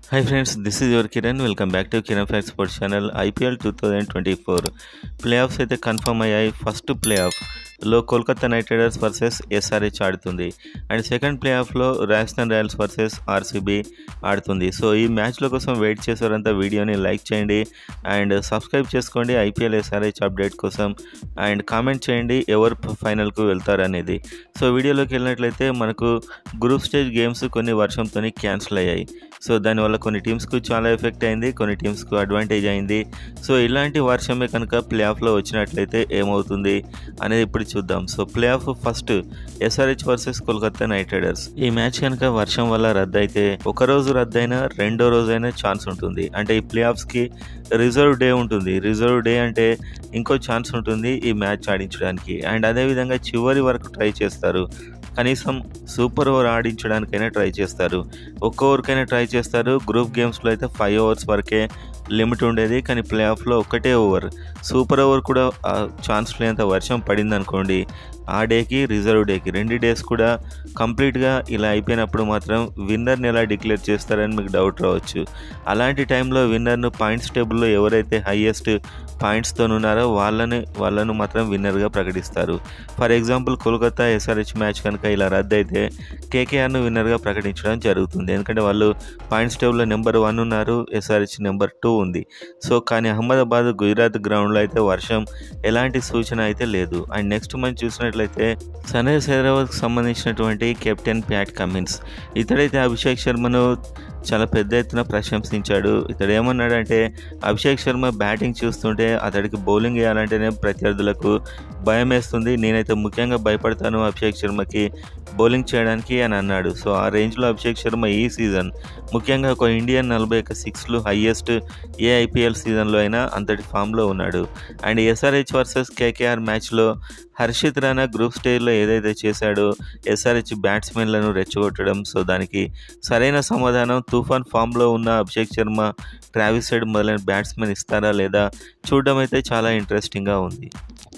Hi friends, this is your Kiran. Welcome back to Kiran Facts Sports channel. IPL 2024 playoffs అయితే confirm అయ్యాయి. First ప్లేఆఫ్లో Kolkata knight riders versus SRH ఆడుతుంది and second ప్లేఆఫ్లో Rajasthan royals versus RCB ఆడుతుంది. So ఈ మ్యాచ్ల కోసం వెయిట్ చేసేవారంతా వీడియోని లైక్ చేయండి అండ్ సబ్స్క్రైబ్ చేసుకోండి ఐపీఎల్ ఎస్ఆర్హెచ్ అప్డేట్ కోసం అండ్ కామెంట్ చేయండి ఎవరు ఫైనల్కు వెళ్తారు అనేది. సో వీడియోలోకి వెళ్ళినట్లయితే మనకు గ్రూప్ స్టేజ్ గేమ్స్ కొన్ని వర్షంతో క్యాన్సిల్ అయ్యాయి. సో దానివల్ల కొన్ని టీమ్స్కు చాలా ఎఫెక్ట్ అయింది, కొన్ని టీమ్స్కు అడ్వాంటేజ్ అయింది. సో ఇలాంటి వర్షమే కనుక ప్లే ఆఫ్లో వచ్చినట్లయితే ఏమవుతుంది అనేది ఇప్పుడు చూద్దాం. So play of first SRH versus Kolkata knight riders. ఈ మ్యాచ్ కనుక వర్షం వల్ల రద్దయితే ఒక రోజు రద్దయినా రెండో రోజైనా ఛాన్స్ ఉంటుంది. అంటే ఈ ప్లే ఆఫ్స్కి రిజర్వ్ డే ఉంటుంది. రిజర్వ్ డే అంటే ఇంకో ఛాన్స్ ఉంటుంది ఈ మ్యాచ్ ఆడించడానికి అండ్ అదేవిధంగా చివరి వరకు ట్రై చేస్తారు. కనీసం సూపర్ ఓవర్ ఆడించడానికైనా ట్రై చేస్తారు, ఒక్క ఓవర్కైనా ట్రై చేస్తారు. గ్రూప్ గేమ్స్లో అయితే 5 ఓవర్స్ వరకే లిమిట్ ఉండేది, కానీ ప్లే ఆఫ్లో ఒకటే ఓవర్, సూపర్ ఓవర్ కూడా ఛాన్స్ లేనంత వర్షం పడింది అనుకోండి, ఆ డేకి రిజర్వ్ డేకి 2 డేస్ కూడా కంప్లీట్గా ఇలా అయిపోయినప్పుడు మాత్రం విన్నర్ని ఎలా డిక్లేర్ చేస్తారని మీకు డౌట్ రావచ్చు. అలాంటి టైంలో విన్నర్ను పాయింట్స్ టేబుల్లో ఎవరైతే హైయెస్ట్ పాయింట్స్తో ఉన్నారో వాళ్ళను మాత్రం విన్నర్గా ప్రకటిస్తారు. For example Kolkata SRH match కనుక ఇలా రద్దు అయితే కేకేఆర్ను విన్నర్గా ప్రకటించడం జరుగుతుంది. ఎందుకంటే వాళ్ళు పాయింట్స్ టేబుల్లో నెంబర్ 1 ఉన్నారు, ఎస్ఆర్హెచ్ నెంబర్ 2 ఉంది. సో కానీ అహ్మదాబాద్ గుజరాత్ గ్రౌండ్లో అయితే వర్షం ఎలాంటి సూచన అయితే లేదు. అండ్ నెక్స్ట్ మనం చూసినట్లయితే సన్ రైజర్స్ హైదరాబాద్కి సంబంధించినటువంటి కెప్టెన్ ప్యాట్ కమిన్స్, ఇతడైతే అభిషేక్ శర్మను చాలా పెద్ద ఎత్తున ప్రశంసించాడు. ఇతడు ఏమన్నాడంటే అభిషేక్ శర్మ బ్యాటింగ్ చూస్తుంటే అతడికి బౌలింగ్ వేయాలంటేనే ప్రత్యర్థులకు భయం వేస్తుంది, నేనైతే ముఖ్యంగా భయపడతాను అభిషేక్ శర్మకి బౌలింగ్ చేయడానికి అని అన్నాడు. సో ఆ రేంజ్లో అభిషేక్ శర్మ ఈ సీజన్ ముఖ్యంగా ఒక ఇండియన్ 41 సిక్స్లు హైయెస్ట్ ఏ ఐపీఎల్ సీజన్లో అయినా అంతటి ఫామ్లో ఉన్నాడు. అండ్ ఎస్ఆర్హెచ్ వర్సెస్ కేకేఆర్ మ్యాచ్లో హర్షిత్ రాణా గ్రూప్ స్టేజ్లో ఏదైతే చేశాడో ఎస్ఆర్హెచ్ బ్యాట్స్మెన్లను రెచ్చగొట్టడం, సో దానికి సరైన సమాధానం తుఫాన్ ఫామ్లో ఉన్న అభిషేక్ శర్మ, ట్రావిస్ హెడ్ మొదలైన బ్యాట్స్మెన్ ఇస్తారా లేదా చూడడం అయితే చాలా ఇంట్రెస్టింగ్గా ఉంది.